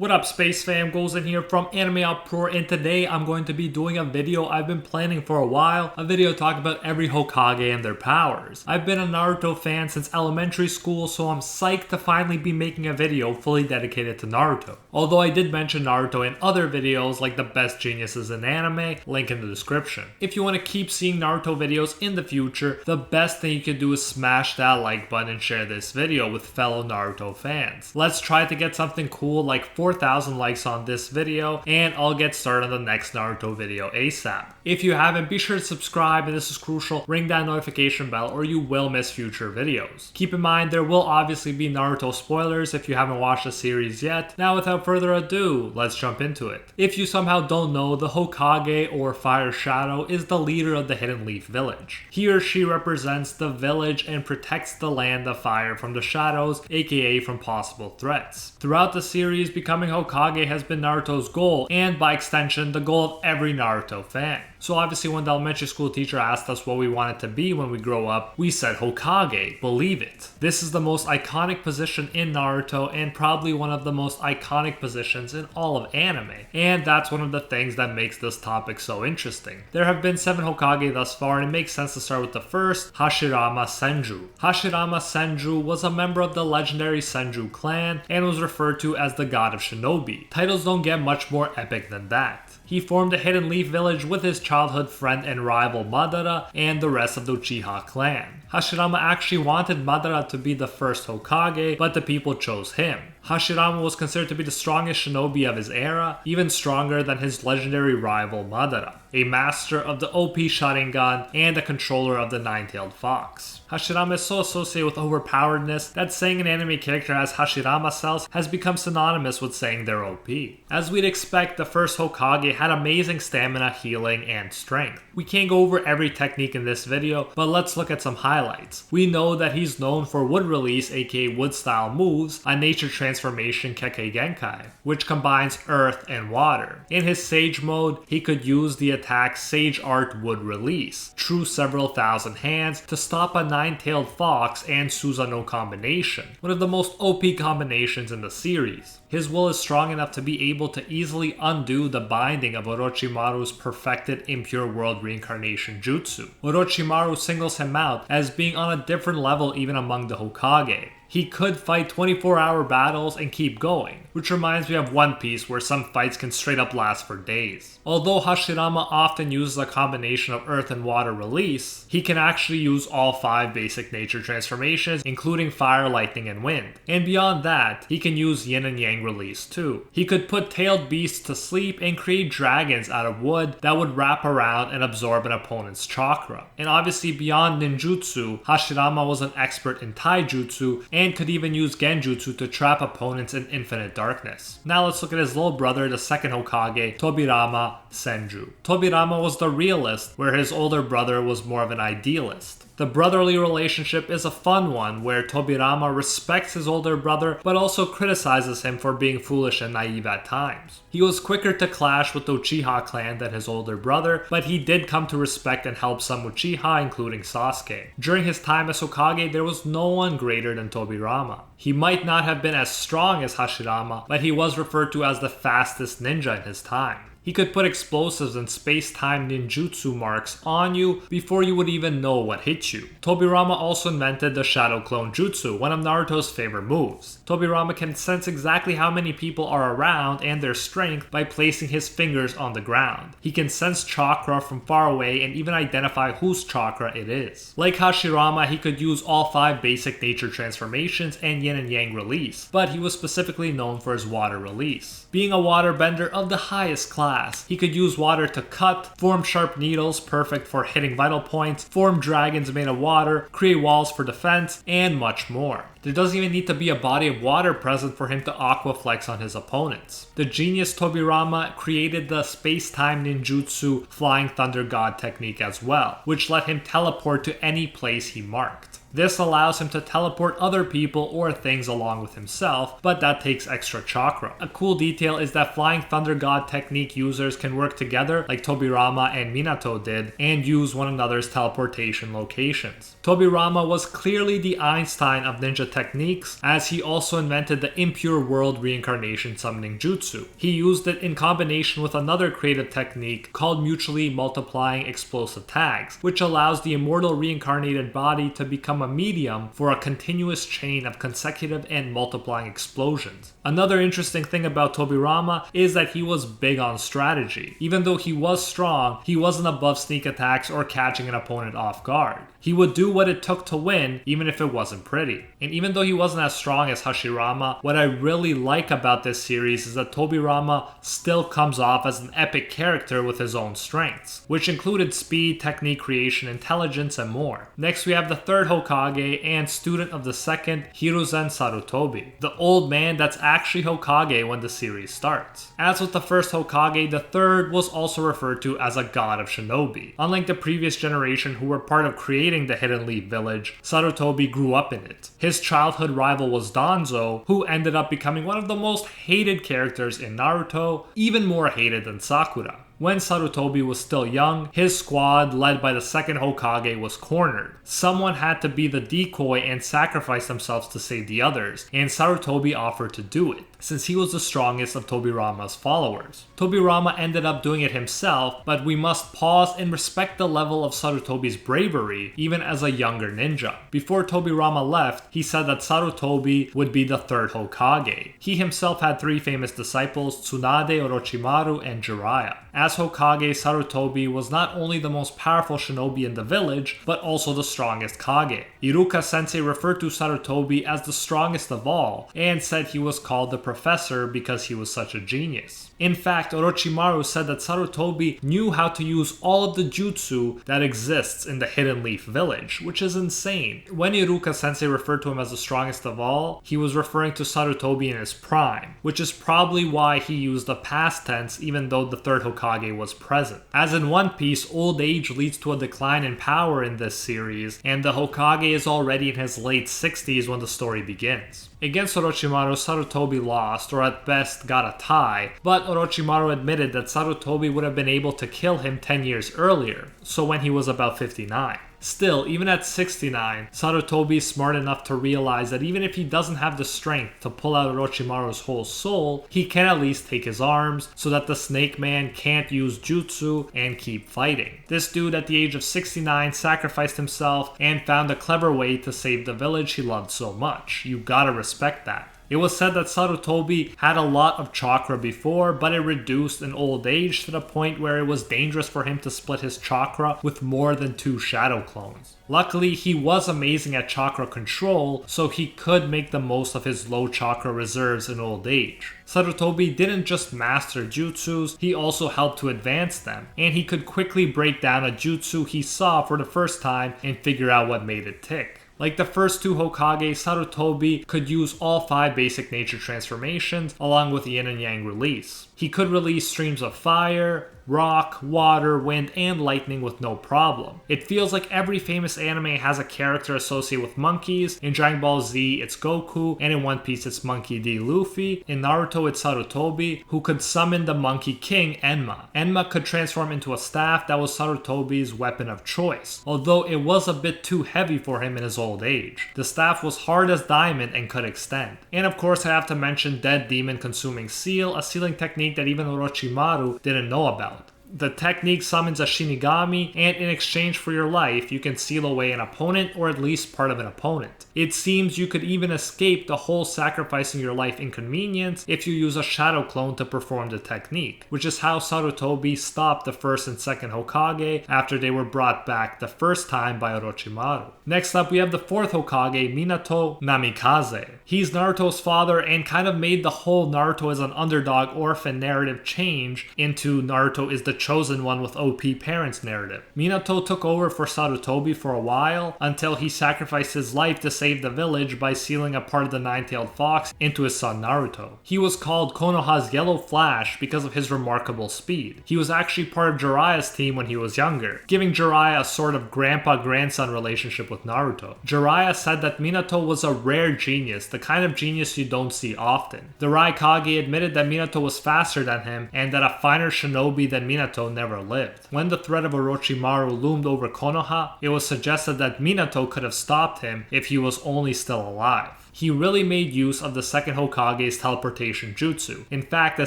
What up, Space Fam? Goes in here from Anime Uproar, and today I'm going to be doing a video I've been planning for a while, a video talking about every Hokage and their powers. I've been a Naruto fan since elementary school, so I'm psyched to finally be making a video fully dedicated to Naruto. Although I did mention Naruto in other videos like the best geniuses in anime, link in the description. If you want to keep seeing Naruto videos in the future, the best thing you can do is smash that like button and share this video with fellow Naruto fans. Let's try to get something cool like 4,000 likes on this video, and I'll get started on the next Naruto video ASAP. If you haven't, be sure to subscribe, and this is crucial, ring that notification bell or you will miss future videos. Keep in mind there will obviously be Naruto spoilers if you haven't watched the series yet. Now without further ado, let's jump into it. If you somehow don't know, the Hokage or Fire Shadow is the leader of the Hidden Leaf Village. He or she represents the village and protects the land of fire from the shadows, aka from possible threats. Throughout the series, becoming Hokage has been Naruto's goal, and by extension, the goal of every Naruto fan. So obviously when the elementary school teacher asked us what we wanted to be when we grow up, we said Hokage, believe it. This is the most iconic position in Naruto and probably one of the most iconic positions in all of anime. And that's one of the things that makes this topic so interesting. There have been 7 Hokage thus far, and it makes sense to start with the first, Hashirama Senju. Hashirama Senju was a member of the legendary Senju clan and was referred to as the god of shinobi. Titles don't get much more epic than that. He formed a Hidden Leaf Village with his childhood friend and rival Madara and the rest of the Uchiha clan. Hashirama actually wanted Madara to be the first Hokage, but the people chose him. Hashirama was considered to be the strongest shinobi of his era, even stronger than his legendary rival Madara, a master of the OP Sharingan and a controller of the Nine-Tailed Fox. Hashirama is so associated with overpoweredness that saying an anime character has Hashirama cells has become synonymous with saying they're OP. As we'd expect, the first Hokage had amazing stamina, healing, and strength. We can't go over every technique in this video, but let's look at some highlights. We know that he's known for Wood Release, aka Wood style moves, a nature transformation Kekkei Genkai, which combines earth and water. In his Sage mode, he could use the attack Sage Art Wood Release, true several thousand hands, to stop a Nine-Tailed Fox and Susanoo combination, one of the most OP combinations in the series. His will is strong enough to be able to easily undo the binding of Orochimaru's perfected Impure World Reincarnation Jutsu. Orochimaru singles him out as being on a different level even among the Hokage. He could fight 24-hour battles and keep going, which reminds me of One Piece where some fights can straight up last for days. Although Hashirama often uses a combination of earth and water release, he can actually use all 5 basic nature transformations, including fire, lightning, and wind. And beyond that, he can use yin and yang release too. He could put tailed beasts to sleep and create dragons out of wood that would wrap around and absorb an opponent's chakra. And obviously beyond ninjutsu, Hashirama was an expert in taijutsu and could even use genjutsu to trap opponents in infinite darkness. Now let's look at his little brother, the second Hokage, Tobirama Senju. Tobirama was the realist, where his older brother was more of an idealist. The brotherly relationship is a fun one where Tobirama respects his older brother but also criticizes him for being foolish and naive at times. He was quicker to clash with the Uchiha clan than his older brother, but he did come to respect and help some Uchiha, including Sasuke. During his time as Hokage, there was no one greater than Tobirama. He might not have been as strong as Hashirama, but he was referred to as the fastest ninja in his time. He could put explosives and space-time ninjutsu marks on you before you would even know what hit you. Tobirama also invented the Shadow Clone Jutsu, one of Naruto's favorite moves. Tobirama can sense exactly how many people are around and their strength by placing his fingers on the ground. He can sense chakra from far away and even identify whose chakra it is. Like Hashirama, he could use all 5 basic nature transformations and yin and yang release, but he was specifically known for his water release. Being a waterbender of the highest class, he could use water to cut, form sharp needles perfect for hitting vital points, form dragons made of water, create walls for defense, and much more. There doesn't even need to be a body of water present for him to aqua flex on his opponents. The genius Tobirama created the space-time ninjutsu Flying Thunder God technique as well, which let him teleport to any place he marked. This allows him to teleport other people or things along with himself, but that takes extra chakra. A cool detail is that Flying Thunder God technique users can work together like Tobirama and Minato did and use one another's teleportation locations. Tobirama was clearly the Einstein of ninja techniques, as he also invented the impure world reincarnation summoning jutsu. He used it in combination with another creative technique called mutually multiplying explosive tags, which allows the immortal reincarnated body to become a medium for a continuous chain of consecutive and multiplying explosions. Another interesting thing about Tobirama is that he was big on strategy. Even though he was strong, he wasn't above sneak attacks or catching an opponent off guard. He would do what it took to win, even if it wasn't pretty. And even though he wasn't as strong as Hashirama, what I really like about this series is that Tobirama still comes off as an epic character with his own strengths, which included speed, technique creation, intelligence, and more. Next we have the third Hokage and student of the second, Hiruzen Sarutobi, the old man that's actually Hokage when the series starts. As with the first Hokage, the third was also referred to as a god of shinobi. Unlike the previous generation who were part of creating the Hidden Leaf Village, Sarutobi grew up in it. His childhood rival was Danzo, who ended up becoming one of the most hated characters in Naruto, even more hated than Sakura. When Sarutobi was still young, his squad, led by the second Hokage, was cornered. Someone had to be the decoy and sacrifice themselves to save the others, and Sarutobi offered to do it, since he was the strongest of Tobirama's followers. Tobirama ended up doing it himself, but we must pause and respect the level of Sarutobi's bravery, even as a younger ninja. Before Tobirama left, he said that Sarutobi would be the third Hokage. He himself had three famous disciples, Tsunade, Orochimaru, and Jiraiya. As Hokage, Sarutobi was not only the most powerful shinobi in the village, but also the strongest Kage. Iruka-sensei referred to Sarutobi as the strongest of all, and said he was called the Professor because he was such a genius. In fact, Orochimaru said that Sarutobi knew how to use all of the jutsu that exists in the Hidden Leaf Village, which is insane. When Iruka-sensei referred to him as the strongest of all, he was referring to Sarutobi in his prime, which is probably why he used the past tense even though the third Hokage was present. As in One Piece, old age leads to a decline in power in this series, and the Hokage is already in his late 60s when the story begins. Against Orochimaru, Sarutobi lost, or at best got a tie, but Orochimaru admitted that Sarutobi would have been able to kill him 10 years earlier, so when he was about 59. Still, even at 69, Sarutobi is smart enough to realize that even if he doesn't have the strength to pull out Orochimaru's whole soul, he can at least take his arms so that the Snake Man can't use jutsu and keep fighting. This dude at the age of 69 sacrificed himself and found a clever way to save the village he loved so much. You gotta respect that. It was said that Sarutobi had a lot of chakra before, but it reduced in old age to the point where it was dangerous for him to split his chakra with more than 2 shadow clones. Luckily, he was amazing at chakra control, so he could make the most of his low chakra reserves in old age. Sarutobi didn't just master jutsus, he also helped to advance them, and he could quickly break down a jutsu he saw for the first time and figure out what made it tick. Like the first two Hokage, Sarutobi could use all 5 basic nature transformations along with yin and yang release. He could release streams of fire, rock, water, wind, and lightning with no problem. It feels like every famous anime has a character associated with monkeys. In Dragon Ball Z, it's Goku, and in One Piece, it's Monkey D. Luffy. In Naruto, it's Sarutobi, who could summon the Monkey King, Enma. Enma could transform into a staff that was Sarutobi's weapon of choice, although it was a bit too heavy for him in his old age. The staff was hard as diamond and could extend. And of course, I have to mention Dead Demon Consuming Seal, a sealing technique that even Orochimaru didn't know about. The technique summons a Shinigami, and in exchange for your life, you can seal away an opponent or at least part of an opponent. It seems you could even escape the whole sacrificing your life inconvenience if you use a shadow clone to perform the technique, which is how Sarutobi stopped the first and second Hokage after they were brought back the first time by Orochimaru. Next up, we have the fourth Hokage, Minato Namikaze. He's Naruto's father and kind of made the whole Naruto as an underdog orphan narrative change into Naruto is the chosen one with OP parents narrative. Minato took over for Sarutobi for a while until he sacrificed his life to save the village by sealing a part of the nine-tailed fox into his son Naruto. He was called Konoha's Yellow Flash because of his remarkable speed. He was actually part of Jiraiya's team when he was younger, giving Jiraiya a sort of grandpa-grandson relationship with Naruto. Jiraiya said that Minato was a rare genius, the kind of genius you don't see often. The Raikage admitted that Minato was faster than him and that a finer shinobi than Minato never lived. When the threat of Orochimaru loomed over Konoha, it was suggested that Minato could have stopped him if he was only still alive. He really made use of the second Hokage's teleportation jutsu. In fact, the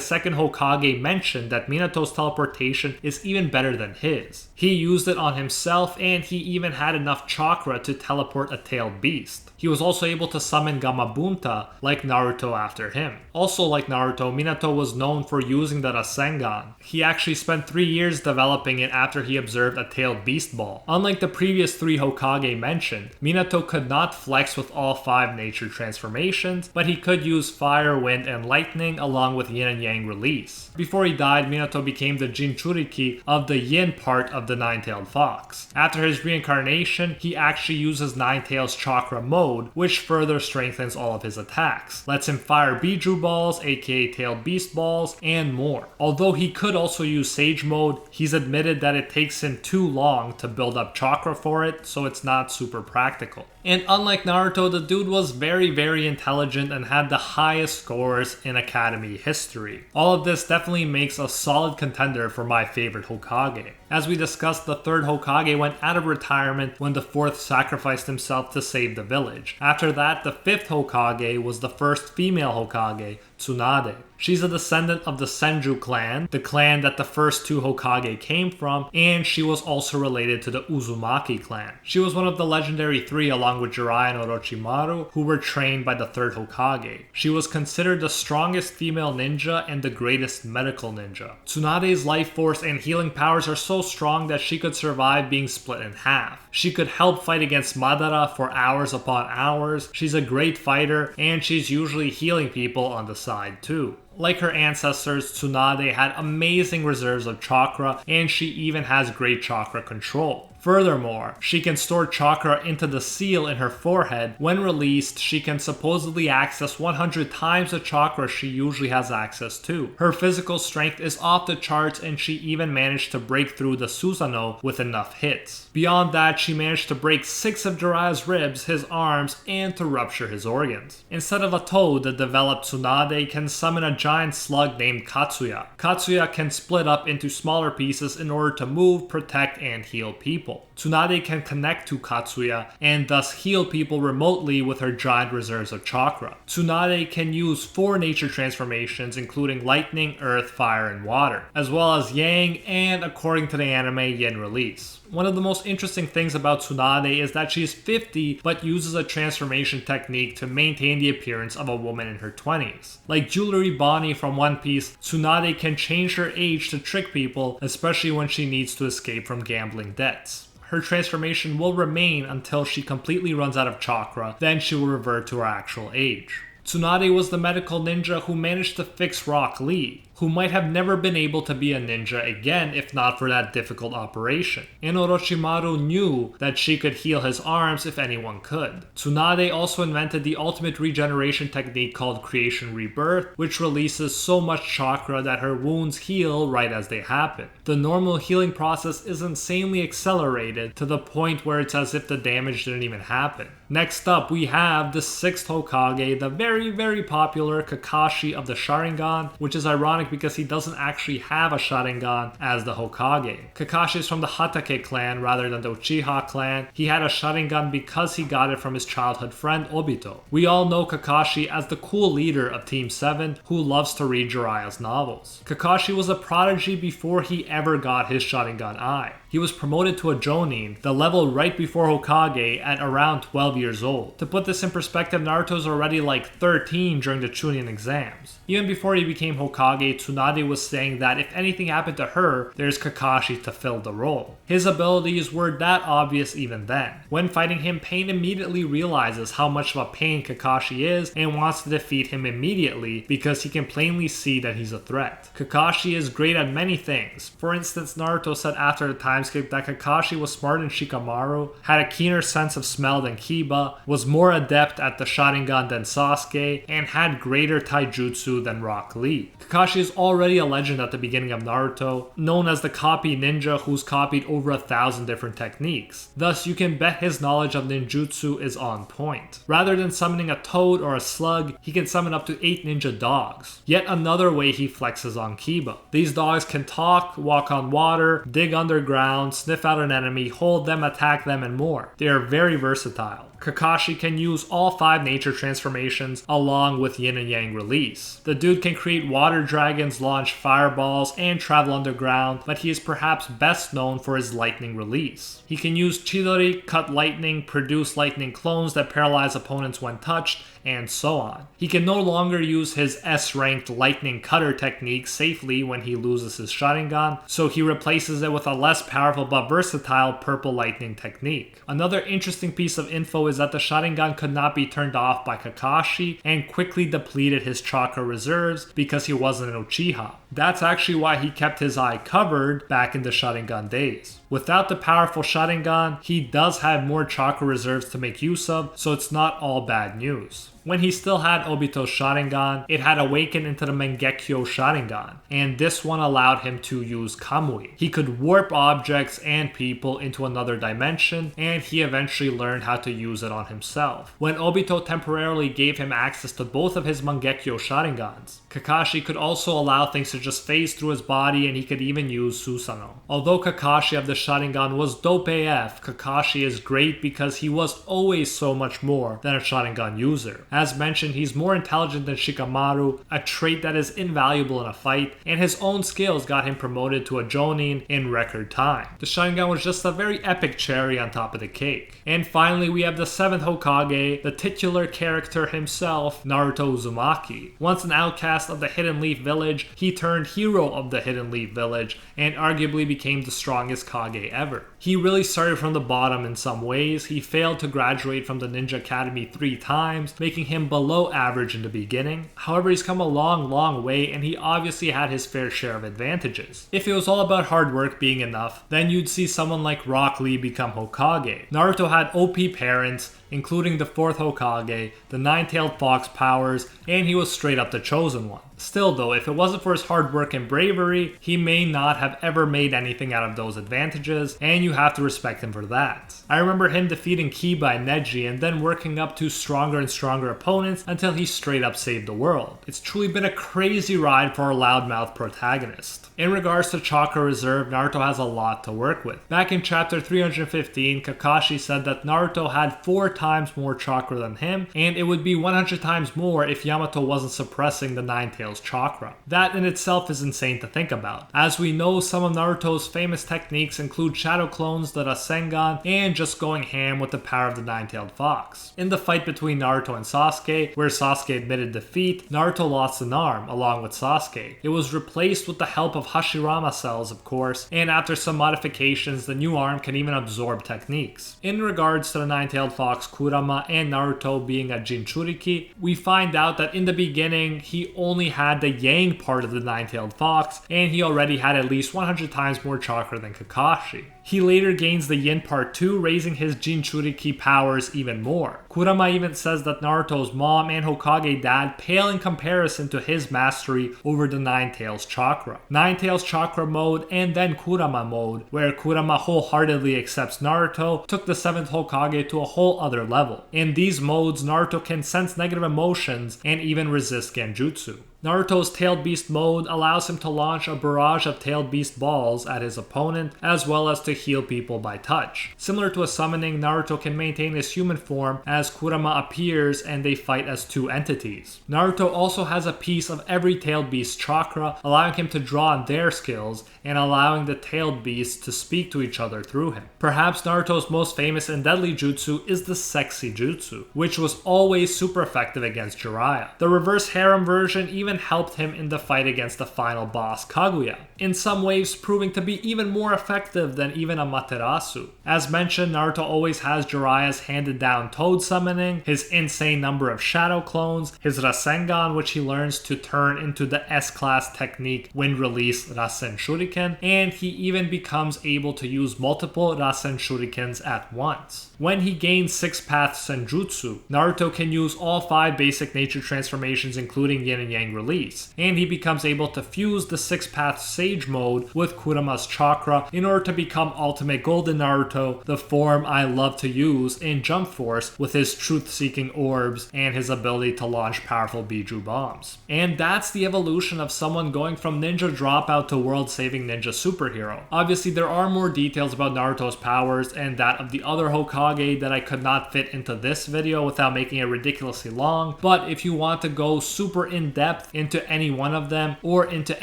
second Hokage mentioned that Minato's teleportation is even better than his. He used it on himself, and he even had enough chakra to teleport a tailed beast. He was also able to summon Gamabunta like Naruto after him. Also like Naruto, Minato was known for using the Rasengan. He actually spent 3 years developing it after he observed a tailed beast ball. Unlike the previous 3 Hokage mentioned, Minato could not flex with all 5 nature transformations, but he could use fire, wind, and lightning along with yin and yang release. Before he died, Minato became the Jinchuriki of the yin part of the nine-tailed fox. After his reincarnation, he actually uses Nine-Tails chakra mode, which further strengthens all of his attacks. Lets him fire Biju balls, aka tailed beast balls, and more. Although he could also use Sage mode, he's admitted that it takes him too long to build up chakra for it, so it's not super practical. And unlike Naruto, the dude was very intelligent and had the highest scores in Academy history. All of this definitely makes a solid contender for my favorite Hokage. As we discussed, the third Hokage went out of retirement when the fourth sacrificed himself to save the village. After that, the fifth Hokage was the first female Hokage, Tsunade. She's a descendant of the Senju clan, the clan that the first 2 Hokage came from, and she was also related to the Uzumaki clan. She was one of the legendary 3 along with Jiraiya and Orochimaru, who were trained by the third Hokage. She was considered the strongest female ninja and the greatest medical ninja. Tsunade's life force and healing powers are so strong that she could survive being split in half. She could help fight against Madara for hours upon hours. She's a great fighter, and she's usually healing people on the side too. Like her ancestors, Tsunade had amazing reserves of chakra, and she even has great chakra control. Furthermore, she can store chakra into the seal in her forehead. When released, she can supposedly access 100 times the chakra she usually has access to. Her physical strength is off the charts, and she even managed to break through the Susanoo with enough hits. Beyond that, she managed to break 6 of Jiraiya's ribs, his arms, and to rupture his organs. Instead of a toad, the developed Tsunade can summon a giant slug named Katsuya. Katsuya can split up into smaller pieces in order to move, protect, and heal people. Tsunade can connect to Katsuya and thus heal people remotely with her giant reserves of chakra. Tsunade can use 4 nature transformations including lightning, earth, fire, and water, as well as yang and, according to the anime, yin release. One of the most interesting things about Tsunade is that she's 50 but uses a transformation technique to maintain the appearance of a woman in her 20s. Like Jewelry Bonnie from One Piece, Tsunade can change her age to trick people, especially when she needs to escape from gambling debts. Her transformation will remain until she completely runs out of chakra, then she will revert to her actual age. Tsunade was the medical ninja who managed to fix Rock Lee, who might have never been able to be a ninja again if not for that difficult operation. And Orochimaru knew that she could heal his arms if anyone could. Tsunade also invented the ultimate regeneration technique called Creation Rebirth, which releases so much chakra that her wounds heal right as they happen. The normal healing process is insanely accelerated to the point where it's as if the damage didn't even happen. Next up, we have the 6th Hokage, the very popular Kakashi of the Sharingan, which is ironic because he doesn't actually have a Sharingan as the Hokage. Kakashi is from the Hatake clan rather than the Uchiha clan. He had a Sharingan because he got it from his childhood friend Obito. We all know Kakashi as the cool leader of Team 7 who loves to read Jiraiya's novels. Kakashi was a prodigy before he ever got his Sharingan eye. He was promoted to a Jonin, the level right before Hokage, at around 12 years old. To put this in perspective, Naruto's already like 13 during the Chunin exams. Even before he became Hokage, Tsunade was saying that if anything happened to her, there's Kakashi to fill the role. His abilities were that obvious even then. When fighting him, Pain immediately realizes how much of a pain Kakashi is and wants to defeat him immediately because he can plainly see that he's a threat. Kakashi is great at many things. For instance, Naruto said after the time skip that Kakashi was smarter than Shikamaru, had a keener sense of smell than Kiba, was more adept at the Sharingan than Sasuke, and had greater taijutsu than Rock Lee. Kakashi is already a legend at the beginning of Naruto, known as the copy ninja who's copied over 1,000 different techniques. Thus, you can bet his knowledge of ninjutsu is on point. Rather than summoning a toad or a slug, he can summon up to 8 ninja dogs. Yet another way he flexes on Kiba. These dogs can talk, walk on water, dig underground, sniff out an enemy, hold them, attack them, and more. They are very versatile. Kakashi can use all 5 nature transformations along with yin and yang release. The dude can create water dragons, launch fireballs, and travel underground, but he is perhaps best known for his lightning release. He can use Chidori, cut lightning, produce lightning clones that paralyze opponents when touched, and so on. He can no longer use his S-ranked lightning cutter technique safely when he loses his Sharingan, so he replaces it with a less powerful but versatile purple lightning technique. Another interesting piece of info is that the Sharingan could not be turned off by Kakashi and quickly depleted his chakra reserves because he wasn't an Uchiha. That's actually why he kept his eye covered back in the Sharingan days. Without the powerful Sharingan, he does have more chakra reserves to make use of, so it's not all bad news. When he still had Obito's Sharingan, it had awakened into the Mangekyo Sharingan, and this one allowed him to use Kamui. He could warp objects and people into another dimension, and he eventually learned how to use it on himself. When Obito temporarily gave him access to both of his Mangekyo Sharingans, Kakashi could also allow things to just phase through his body, and he could even use Susanoo. Although Kakashi of the Sharingan was dope AF, Kakashi is great because he was always so much more than a Sharingan user. As mentioned, he's more intelligent than Shikamaru, a trait that is invaluable in a fight, and his own skills got him promoted to a Jonin in record time. The Sharingan was just a very epic cherry on top of the cake. And finally, we have the 7th Hokage, the titular character himself, Naruto Uzumaki. Once an outcast of the Hidden Leaf Village, he turned hero of the Hidden Leaf Village and arguably became the strongest Kage ever. He really started from the bottom in some ways. He failed to graduate from the Ninja Academy 3 times, making him below average in the beginning. However, he's come a long way, and he obviously had his fair share of advantages. If it was all about hard work being enough, then you'd see someone like Rock Lee become Hokage. Naruto had OP parents, including the 4th Hokage, the 9-tailed fox powers, and he was straight up the chosen one. Still though, if it wasn't for his hard work and bravery, he may not have ever made anything out of those advantages, and you have to respect him for that. I remember him defeating Kiba and Neji and then working up to stronger and stronger opponents until he straight up saved the world. It's truly been a crazy ride for our loudmouth protagonist. In regards to chakra reserve, Naruto has a lot to work with. Back in chapter 315, Kakashi said that Naruto had 4 times more chakra than him, and it would be 100 times more if Yamato wasn't suppressing the 9-tails chakra. That in itself is insane to think about. As we know, some of Naruto's famous techniques include shadow clones, the Rasengan, and just going ham with the power of the 9-tailed fox. In the fight between Naruto and Sasuke, where Sasuke admitted defeat, Naruto lost an arm along with Sasuke. It was replaced with the help of Hashirama cells, of course, and after some modifications, the new arm can even absorb techniques. In regards to the 9-tailed fox Kurama and Naruto being a Jinchuriki, we find out that in the beginning, he only had the yang part of the 9-tailed fox, and he already had at least 100 times more chakra than Kakashi. He later gains the yin part too, raising his Jinchuriki powers even more. Kurama even says that Naruto's mom and Hokage dad pale in comparison to his mastery over the 9-tails chakra. 9-tails chakra mode and then Kurama mode, where Kurama wholeheartedly accepts Naruto, took the 7th Hokage to a whole other level. In these modes, Naruto can sense negative emotions and even resist Genjutsu. Naruto's Tailed Beast mode allows him to launch a barrage of Tailed Beast balls at his opponent, as well as to heal people by touch. Similar to a summoning, Naruto can maintain his human form as Kurama appears and they fight as two entities. Naruto also has a piece of every Tailed Beast chakra, allowing him to draw on their skills and allowing the Tailed Beasts to speak to each other through him. Perhaps Naruto's most famous and deadly jutsu is the Sexy Jutsu, which was always super effective against Jiraiya. The reverse harem version even helped him in the fight against the final boss Kaguya, in some ways proving to be even more effective than even Amaterasu. As mentioned, Naruto always has Jiraiya's handed down toad summoning, his insane number of shadow clones, his Rasengan which he learns to turn into the S-class technique Wind Release Rasen Shuriken, and he even becomes able to use multiple Rasen Shurikens at once. When he gains 6-path Senjutsu, Naruto can use all 5 basic nature transformations including Yin and Yang Release, and he becomes able to fuse the 6-path Sage mode with Kurama's chakra in order to become Ultimate Golden Naruto, the form I love to use in Jump Force with his truth-seeking orbs and his ability to launch powerful Biju bombs. And that's the evolution of someone going from ninja dropout to world-saving ninja superhero. Obviously there are more details about Naruto's powers and that of the other Hokage that I could not fit into this video without making it ridiculously long, but if you want to go super in depth into any one of them or into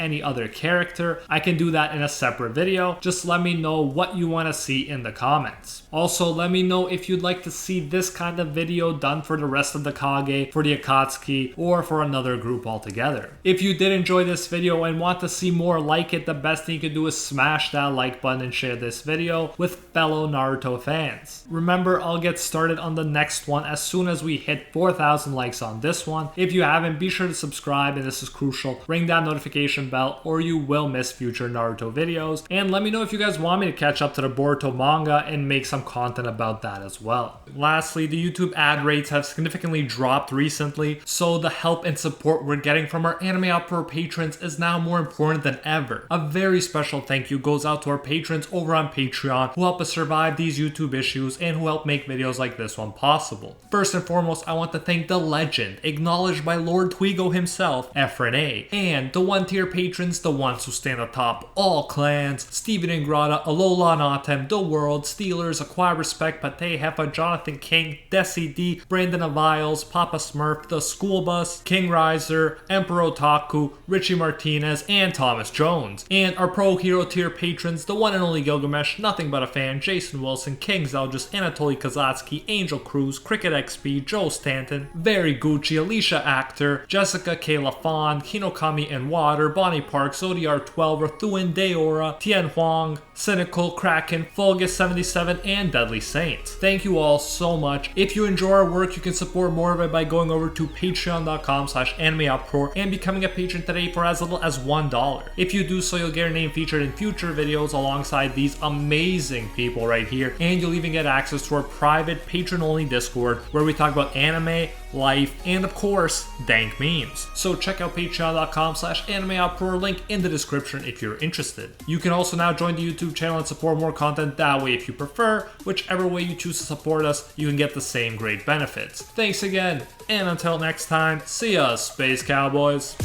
any other character, I can do that in a separate video. Just let me know what you want to see in the comments. Also, let me know if you'd like to see this kind of video done for the rest of the Kage, for the Akatsuki, or for another group altogether. If you did enjoy this video and want to see more like it, the best thing you can do is smash that like button and share this video with fellow Naruto fans. Remember, I'll get started on the next one as soon as we hit 4,000 likes on this one. If you haven't, be sure to subscribe, and this is crucial. Ring that notification bell or you will miss future Naruto videos. And let me know if you guys want me to catch up to the Boruto manga and make some content about that as well. Lastly, the YouTube ad rates have significantly dropped recently, so the help and support we're getting from our Anime Outpour patrons is now more important than ever. A very special thank you goes out to our patrons over on Patreon who help us survive these YouTube issues and who help make videos like this one possible. First and foremost, I want to thank the legend, acknowledged by Lord Twigo himself, Efren A, and the 1-tier patrons, the ones who stand atop all clans: Steven Ingrata, Alola Natem, The World, Steelers, Acquire Respect, Pate Hefa, Jonathan King, Desi D, Brandon Aviles, Papa Smurf, The School Bus, King Riser, Emperor Otaku, Richie Martinez, and Thomas Jones. And our Pro Hero tier patrons, the one and only Gilgamesh, Nothing But a Fan, Jason Wilson, King Zeldris, Anatoly Kazatsky, Angel Cruz, Cricket XP, Joe Stanton, Very Gucci, Alicia Actor, Jessica Kayla Fawn, Hinokami and Water, Bonnie Park, Zodiar 12, Rathuin Deora, Tien Huang, Cynical, Kraken, Fulgus77, and Deadly Saint. Thank you all so much. If you enjoy our work, you can support more of it by going over to patreon.com/animeoutpour and becoming a patron today for as little as $1. If you do so, you'll get your name featured in future videos alongside these amazing people right here, and you'll even get access to our private patron-only Discord where we talk about anime, life, and of course, dank memes. So check out patreon.com/animeoutpour, link in the description if you're interested. You can also now join the YouTube channel and support more content that way if you prefer. Whichever way you choose to support us, you can get the same great benefits. Thanks again, and until next time, see ya, Space Cowboys.